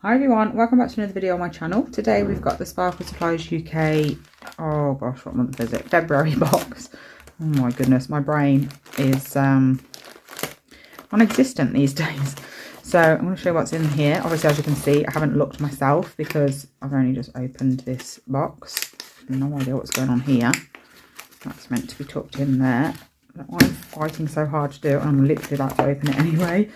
Hi everyone, welcome back to another video on my channel. Today we've got the Sparkle Supplies UK, oh gosh, what month is it? February box. Oh my goodness, my brain is non-existent these days. So I'm going to show you what's in here. Obviously, as you can see, I haven't looked myself because I've only just opened this box. No idea what's going on here. That's meant to be tucked in there. I don't know why I'm fighting so hard to do it. I'm literally about to open it anyway.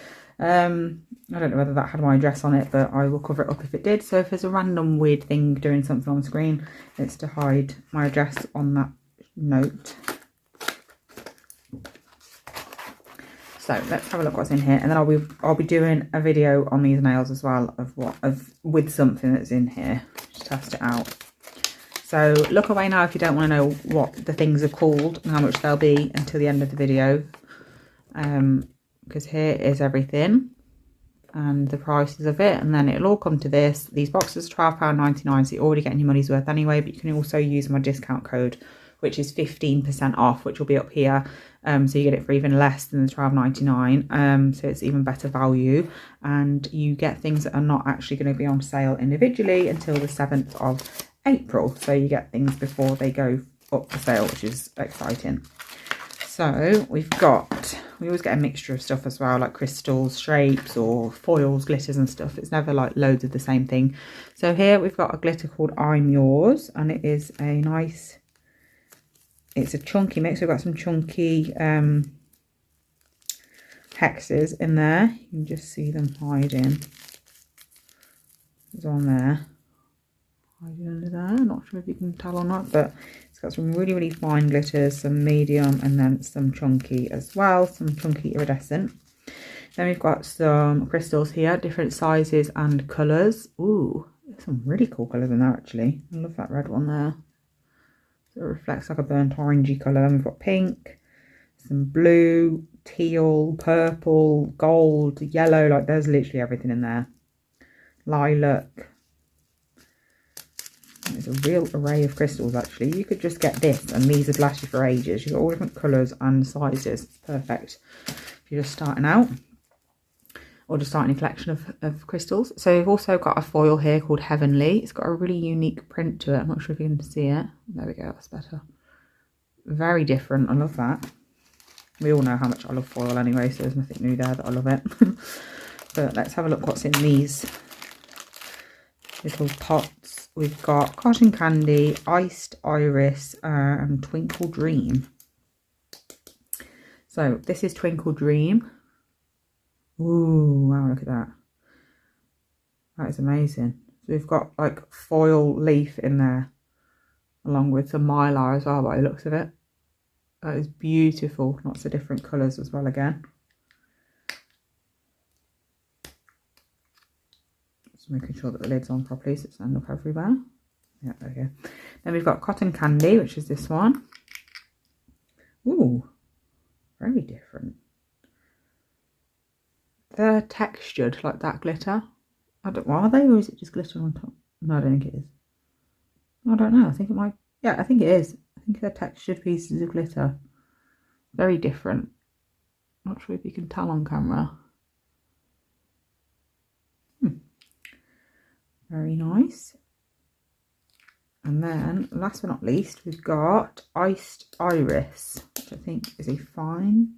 I don't know whether that had my address on it, but I will cover it up if it did. So if there's a random weird thing doing something on the screen, it's to hide my address on that note. So let's have a look what's in here, and then I'll be doing a video on these nails as well with something that's in here. Just test it out. So look away now if you don't want to know what the things are called and how much they'll be until the end of the video. Because here is everything and the prices of it, and then it'll all come to this. These boxes are £12.99, so you're already getting your money's worth anyway, but you can also use my discount code, which is 15% off, which will be up here. So you get it for even less than the £12.99. So it's even better value, and you get things that are not actually going to be on sale individually until the 7th of April. So you get things before they go up for sale, which is exciting. So we always get a mixture of stuff as well, like crystals, shapes, or foils, glitters and stuff. It's never like loads of the same thing. So here we've got a glitter called I'm Yours, and it is a nice, it's a chunky mix. We've got some chunky hexes in there. You can just see them hiding. It's on there. Hiding under there. Not sure if you can tell or not, but it's got some really, really fine glitters, some medium, and then some chunky as well, some chunky iridescent. Then we've got some crystals here, different sizes and colours. Ooh, there's some really cool colours in there actually. I love that red one there. So it reflects like a burnt orangey colour. Then we've got pink, some blue, teal, purple, gold, yellow, like there's literally everything in there. Lilac. There's a real array of crystals actually. You could just get this and these would last you for ages. You've got all different colours and sizes. It's perfect if you're just starting out or just starting a collection of crystals. So we've also got a foil here called Heavenly. It's got a really unique print to it. I'm not sure if you can see it. There we go, that's better. Very different. I love that. We all know how much I love foil anyway, so there's nothing new there that I love it. But let's have a look what's in these little pots. We've got cotton candy, iced iris, and twinkle dream. So this is twinkle dream. Ooh, wow, look at that. That is amazing. So we've got like foil leaf in there, along with some mylar as well by the looks of it. That is beautiful. Lots of different colours as well again. Making sure that the lid's on properly so it doesn't end up everywhere. Yeah, there we go. Then we've got cotton candy, which is this one. Ooh, very different. They're textured like that glitter. I don't, are they, or is it just glitter on top? No, I don't think it is. I don't know. I think it might. Yeah, I think it is. I think they're textured pieces of glitter. Very different. Not sure if you can tell on camera. Very nice. And then last but not least, we've got iced iris, which I think is a fine.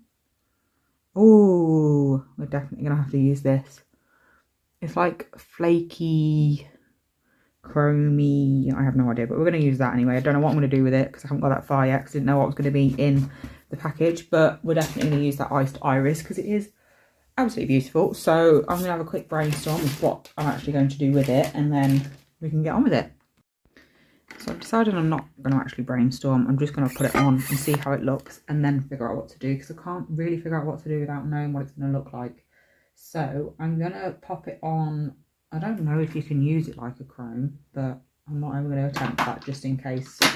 Oh, we're definitely gonna have to use this. It's like flaky, chromy, I have no idea, but we're gonna use that anyway. I don't know what I'm gonna do with it because I haven't got that far yet because I didn't know what was gonna be in the package, but we're definitely gonna use that iced iris because it is absolutely beautiful. So I'm gonna have a quick brainstorm of what I'm actually going to do with it, and then we can get on with it. So I've decided I'm not going to actually brainstorm. I'm just going to put it on and see how it looks and then figure out what to do, because I can't really figure out what to do without knowing what it's going to look like. So I'm going to pop it on. I don't know if you can use it like a chrome, but I'm not even going to attempt that just in case you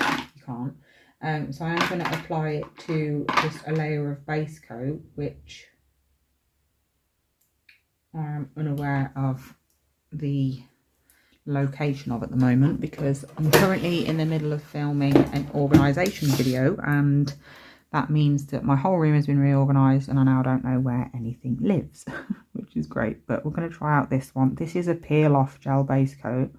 can't. So I am going to apply it to just a layer of base coat, which I'm unaware of the location of at the moment because I'm currently in the middle of filming an organisation video, and that means that my whole room has been reorganised and I now don't know where anything lives, which which is great. But we're going to try out this one. This is a peel off gel base coat.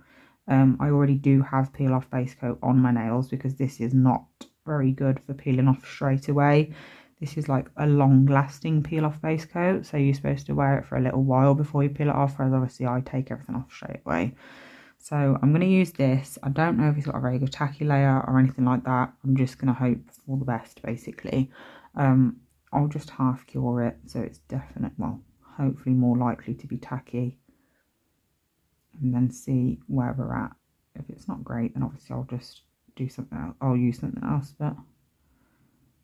I already do have peel off base coat on my nails because this is not very good for peeling off straight away. This is like a long lasting peel off base coat, so you're supposed to wear it for a little while before you peel it off, whereas obviously I take everything off straight away. So I'm going to use this. I don't know if it's got a very good tacky layer or anything like that. I'm just going to hope for the best, basically. I'll just half cure it, so it's definite, well, hopefully more likely to be tacky, and then see where we're at. If it's not great, then obviously I'll just do something else. I'll use something else, but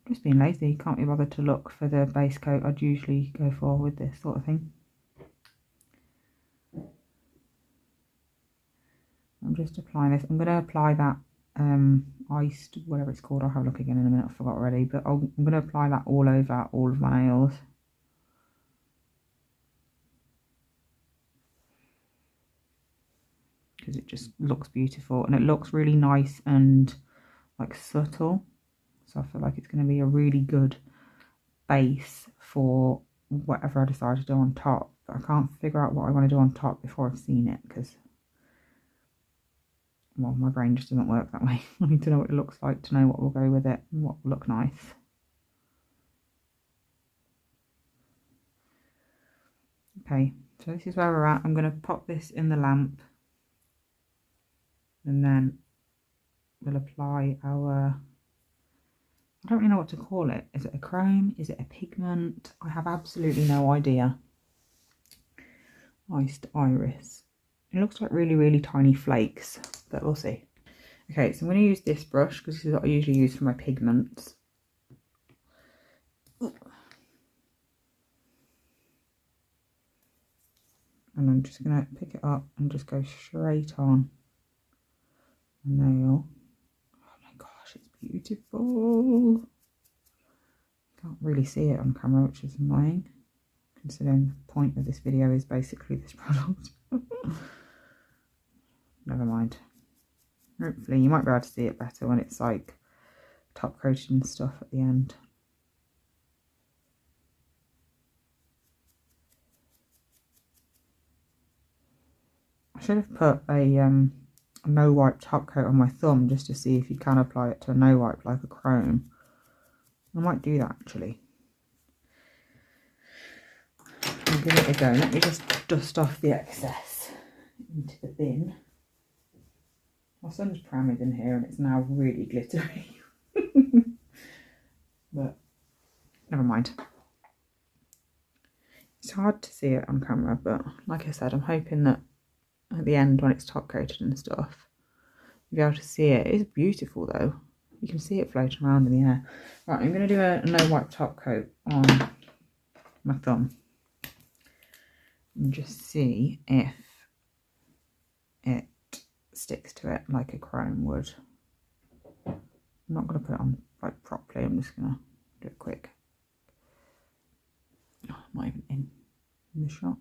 just being lazy, can't be bothered to look for the base coat I'd usually go for with this sort of thing. I'm just applying this. I'm going to apply that iced, whatever it's called. I'll have a look again in a minute. I forgot already. But I'm going to apply that all over all of my nails. Because it just looks beautiful. And it looks really nice and like subtle. So I feel like it's going to be a really good base for whatever I decide to do on top. But I can't figure out what I want to do on top before I've seen it. Because, well, my brain just doesn't work that way. I need to know what it looks like to know what will go with it and what will look nice. Okay, so this is where we're at. I'm going to pop this in the lamp, and then we'll apply our, I don't really know what to call it. Is it a chrome? Is it a pigment? I have absolutely no idea. Iced iris. It looks like really, really tiny flakes, but we'll see. Okay, so I'm going to use this brush because this is what I usually use for my pigments. And I'm just going to pick it up and just go straight on the nail. Oh my gosh, it's beautiful. Can't really see it on camera, which is annoying, considering the point of this video is basically this product. Never mind. Hopefully you might be able to see it better when it's like top coated and stuff at the end. I should have put a no wipe top coat on my thumb just to see if you can apply it to a no wipe like a chrome. I might do that actually. I'll give it a go. Let me just dust off the excess into the bin. My son's pram is in here and it's now really glittery. But never mind. It's hard to see it on camera, but like I said, I'm hoping that at the end when it's top coated and stuff, you'll be able to see it. It's beautiful though. You can see it floating around in the air. Right, I'm going to do a no wipe top coat on my thumb and just see if it sticks to it like a chrome would. I'm not going to put it on like properly. I'm just going to do it quick. Oh, I'm not even in the shot.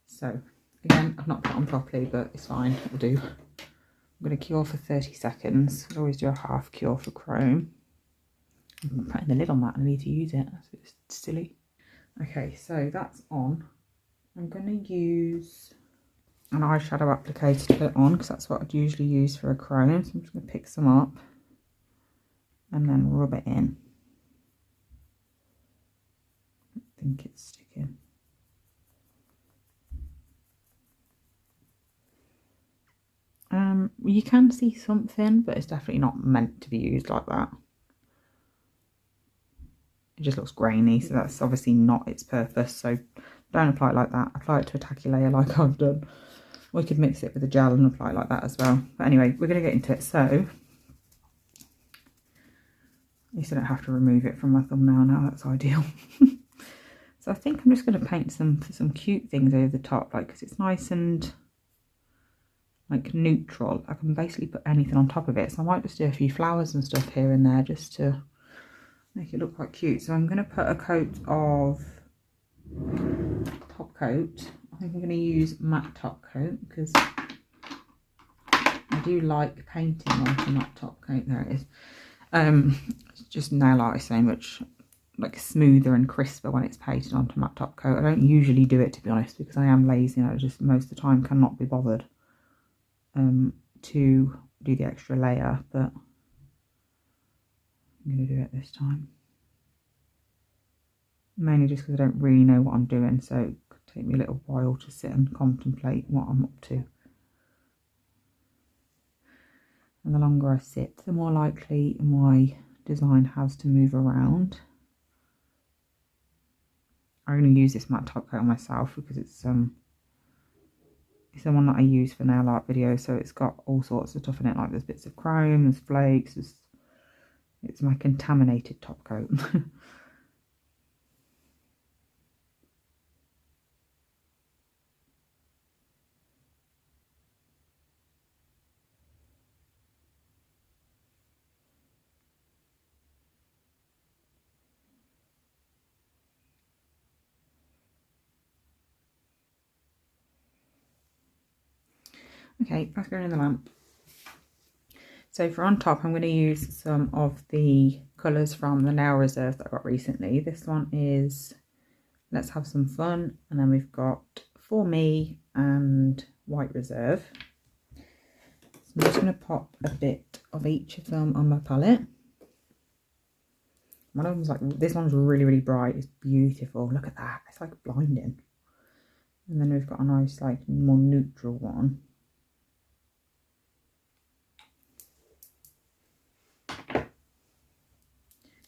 So again, I've not put it on properly, but it's fine, it'll do. I'm going to cure for 30 seconds. I always do a half cure for chrome. I'm putting the lid on that and I need to use it. That's a bit silly. Okay, so that's on. I'm going to use an eyeshadow applicator to put on because that's what I'd usually use for a chrome. So I'm just going to pick some up and then rub it in. I think it's sticking. You can see something, but it's definitely not meant to be used like that. It just looks grainy, so that's obviously not its purpose. So don't apply it like that. Apply it to a tacky layer like I've done. We could mix it with a gel and apply it like that as well. But anyway, we're going to get into it. So at least I don't have to remove it from my thumbnail now. That's ideal. So I think I'm just going to paint some cute things over the top, like, because it's nice and like neutral. I can basically put anything on top of it. So I might just do a few flowers and stuff here and there just to make it look quite cute. So I'm going to put a coat of top coat. I think I'm going to use matte top coat because I do like painting like a matte top coat. There it is. It's just nail art is so much like smoother and crisper when it's painted onto matte top coat. I don't usually do it, to be honest, because I am lazy and I just most of the time cannot be bothered to do the extra layer, but I'm going to do it this time. Mainly just because I don't really know what I'm doing, so it could take me a little while to sit and contemplate what I'm up to. And the longer I sit, the more likely my design has to move around. I'm going to use this matte top coat on myself because it's the one that I use for nail art videos, so it's got all sorts of stuff in it, like there's bits of chrome, there's flakes, it's my contaminated top coat. Okay, that's going in the lamp. So for on top, I'm going to use some of the colours from the Nail Reserve that I got recently. This one is Let's Have Some Fun, and then we've got For Me and White Reserve. So I'm just going to pop a bit of each of them on my palette. One of them's like, this one's really, really bright. It's beautiful. Look at that. It's like blinding. And then we've got a nice, like, more neutral one.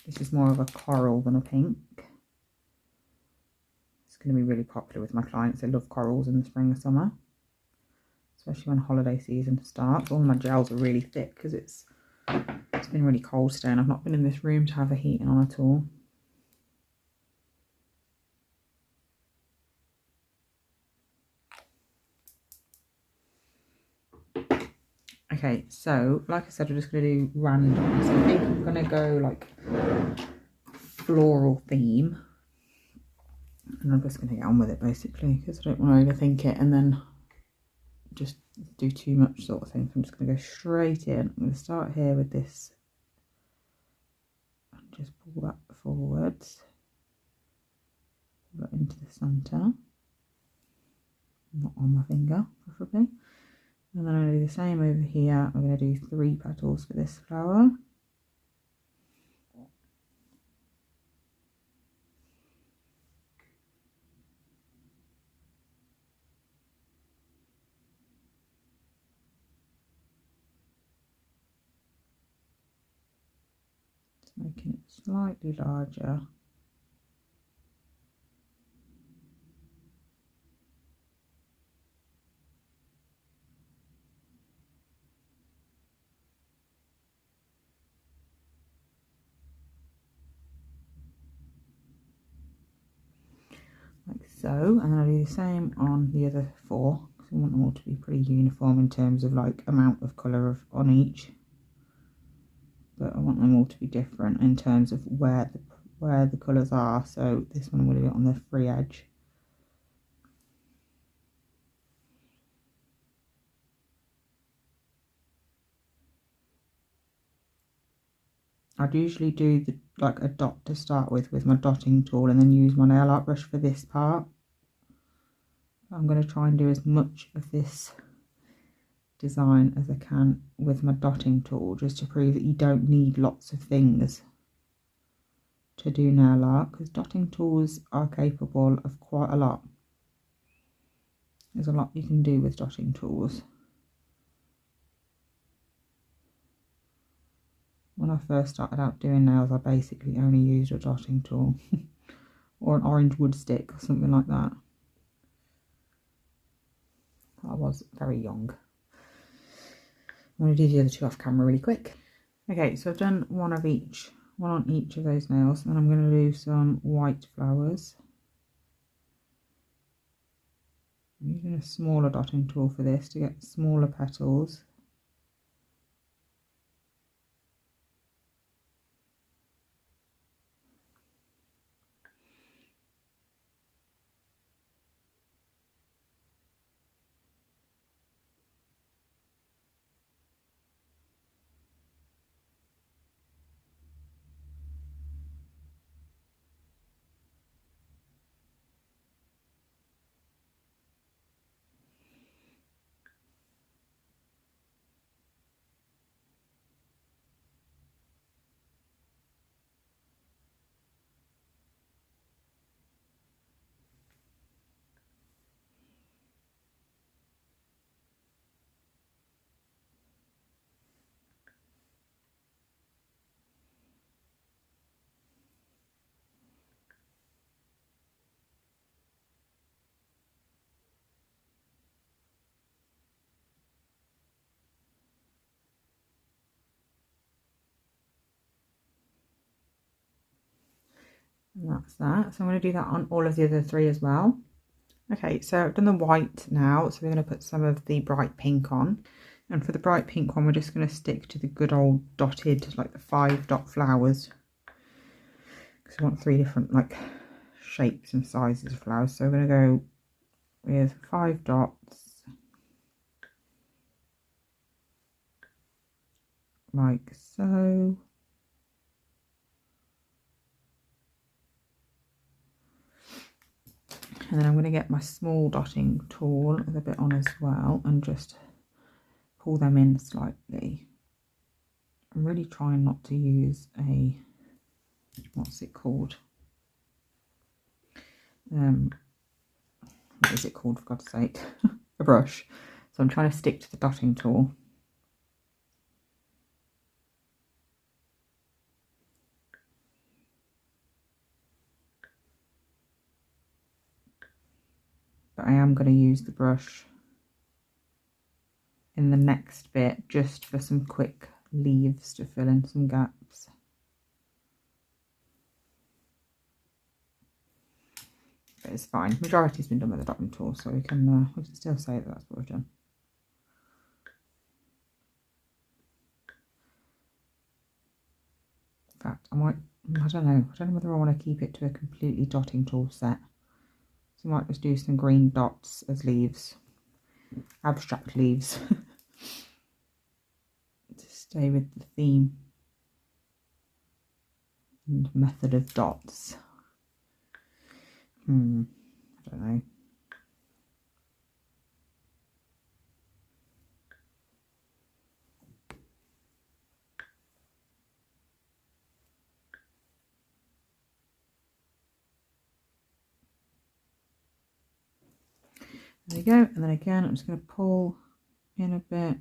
This is more of a coral than a pink. It's going to be really popular with my clients. They love corals in the spring and summer, especially when holiday season starts. All my gels are really thick because it's been really cold today and I've not been in this room to have the heating on at all. Okay, so like I said, we're just going to do random. So I think I'm going to go like floral theme. And I'm just going to get on with it basically because I don't want to overthink it and then just do too much sort of thing. So I'm just going to go straight in. I'm going to start here with this and just pull that forwards. Pull it into the centre. Not on my finger, preferably. And then I'm going to do the same over here. I'm going to do 3 petals for this flower. Just making it slightly larger. Like so, and then I'll do the same on the other 4 because I want them all to be pretty uniform in terms of like amount of colour on each, but I want them all to be different in terms of where the colours are. So this one I'm going to do it on the free edge. I'd usually do like a dot to start with my dotting tool and then use my nail art brush for this part. I'm going to try and do as much of this design as I can with my dotting tool, just to prove that you don't need lots of things to do nail art, because dotting tools are capable of quite a lot. There's a lot you can do with dotting tools. When I first started out doing nails, I basically only used a dotting tool or an orange wood stick or something like that. I was very young. I'm going to do the other 2 off camera really quick. Okay, so I've done one on each of those nails, and I'm going to do some white flowers. I'm using a smaller dotting tool for this to get smaller petals. And that's that. So I'm going to do that on all of the other 3 as well. Okay, so I've done the white now, so we're going to put some of the bright pink on. And for the bright pink one, we're just going to stick to the good old dotted, like the 5 dot flowers. Because I want 3 different like shapes and sizes of flowers. So we're going to go with 5 dots. Like so. And then I'm going to get my small dotting tool with a bit on as well and just pull them in slightly. I'm really trying not to use a, what's it called? What is it called, for God's sake? A brush. So I'm trying to stick to the dotting tool. But I am going to use the brush in the next bit just for some quick leaves to fill in some gaps. But it's fine. Majority's been done with the dotting tool, so we can still say that that's what we've done. In fact, I don't know whether I want to keep it to a completely dotting tool set. So I might just do some green dots as leaves, abstract leaves, to stay with the theme and method of dots. I don't know. There we go, and then again I'm just going to pull in a bit,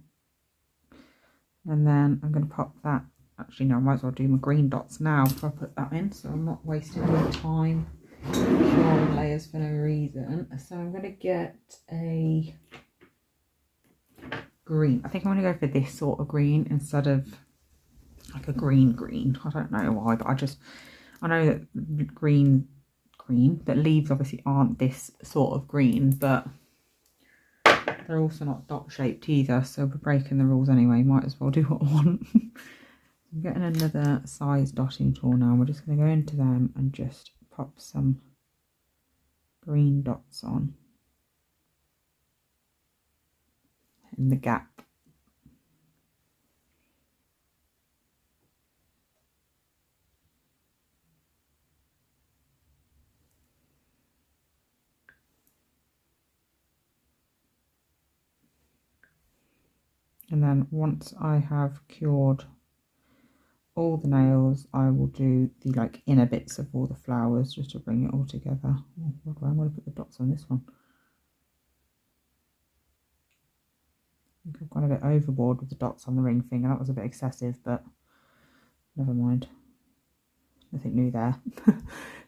and then I'm going to pop that. Actually no, I might as well do my green dots now before I put that in, so I'm not wasting any time drawing layers for no reason. So I'm going to get a green. I think I'm going to go for this sort of green instead of like a green. I don't know why, but I know that green, that leaves obviously aren't this sort of green, but they're also not dot shaped either, so we're breaking the rules anyway, might as well do what I want. I'm getting another size dotting tool now. We're just going to go into them and just pop some green dots on in the gap. And then once I have cured all the nails, I will do the like inner bits of all the flowers just to bring it all together. Oh, I'm going to put the dots on this one. I think I've gone a bit overboard with the dots on the ring finger. That was a bit excessive, but never mind. Nothing new there.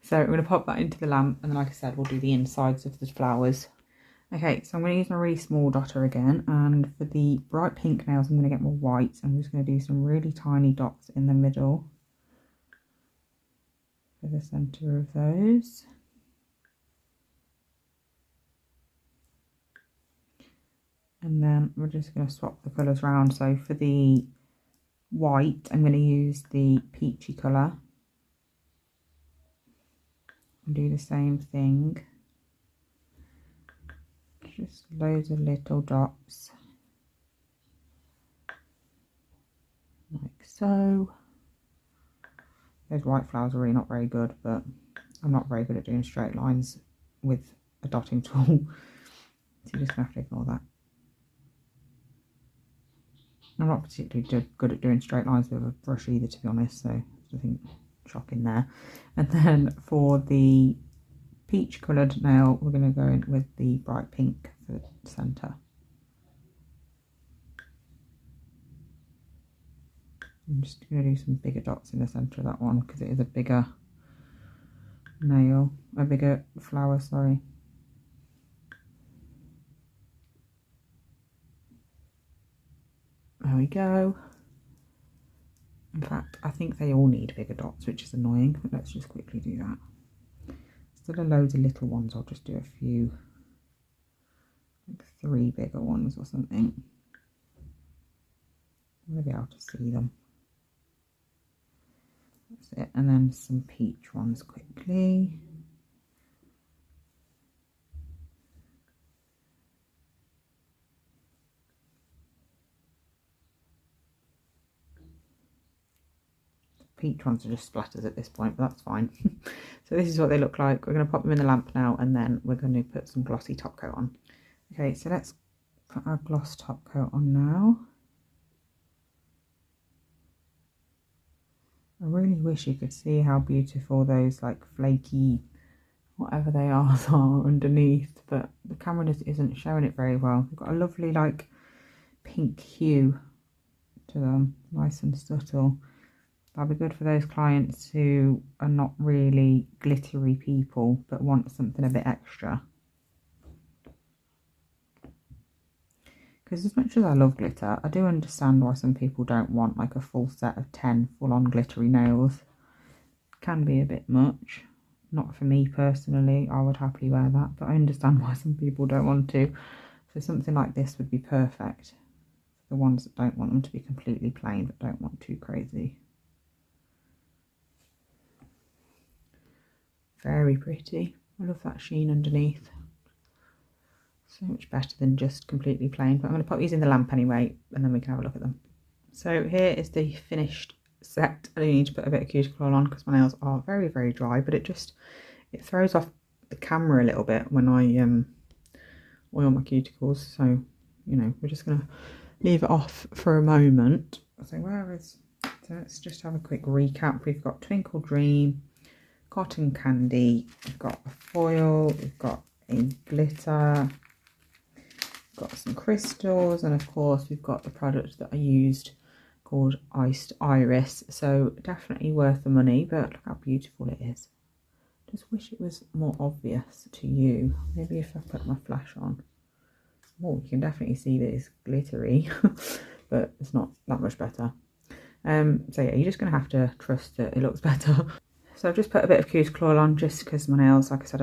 So I'm going to pop that into the lamp, and then like I said, we'll do the insides of the flowers. Okay, so I'm going to use my really small dotter again, and for the bright pink nails I'm going to get my white. I'm just going to do some really tiny dots in the middle for the centre of those. And then we're just going to swap the colours around. So for the white I'm going to use the peachy colour and do the same thing. Just loads of little dots, like so. Those white flowers are really not very good, but I'm not very good at doing straight lines with a dotting tool, so you're just going to have to ignore that. I'm not particularly good at doing straight lines with a brush either, to be honest, so nothing shocking there. And then for the peach coloured nail, we're going to go in with the bright pink for the centre. I'm just going to do some bigger dots in the centre of that one because it is a bigger nail, a bigger flower, sorry. There we go. In fact, I think they all need bigger dots, which is annoying, but let's just quickly do that. Instead of loads of little ones, I'll just do a few, like 3 bigger ones or something. You'll be able to see them. That's it. And then some peach ones quickly. Peach ones are just splatters at this point, but that's fine. So this is what they look like. We're going to pop them in the lamp now, and then we're going to put some glossy top coat on. Okay, so let's put our gloss top coat on now. I really wish you could see how beautiful those like flaky, whatever they are underneath, but the camera just isn't showing it very well. They've got a lovely like pink hue to them, nice and subtle. That'll be good for those clients who are not really glittery people but want something a bit extra. Because as much as I love glitter, I do understand why some people don't want like a full set of 10 full-on glittery nails. It can be a bit much. Not for me personally, I would happily wear that, but I understand why some people don't want to. So something like this would be perfect. The ones that don't want them to be completely plain but don't want too crazy. Very pretty. I love that sheen underneath. So much better than just completely plain. But I'm going to pop these in the lamp anyway, and then we can have a look at them. So here is the finished set. I need to put a bit of cuticle oil on because my nails are very, very dry, but it throws off the camera a little bit when I oil my cuticles. So, you know, we're just going to leave it off for a moment. So so let's just have a quick recap. We've got Twinkle Dream, cotton candy, we've got a foil, we've got a glitter, we've got some crystals, and of course we've got the product that I used called Iced Iris. So definitely worth the money, but look how beautiful it is. Just wish it was more obvious to you. Maybe if I put my flash on. Oh, you can definitely see that it's glittery, but it's not that much better. So yeah, you're just going to have to trust that it looks better. So I've just put a bit of cuticle oil on just because my nails, like I said,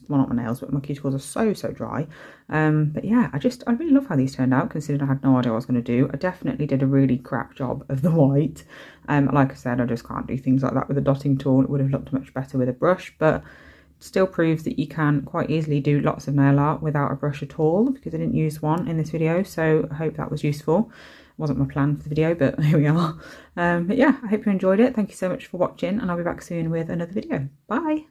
well, not my nails, but my cuticles are so dry. But yeah, I really love how these turned out, considering I had no idea what I was going to do. I definitely did a really crap job of the white. Like I said, I just can't do things like that with a dotting tool. It would have looked much better with a brush, but still proves that you can quite easily do lots of nail art without a brush at all, because I didn't use one in this video. So I hope that was useful. Wasn't my plan for the video, but here we are. But yeah, I hope you enjoyed it. Thank you so much for watching, and I'll be back soon with another video. Bye.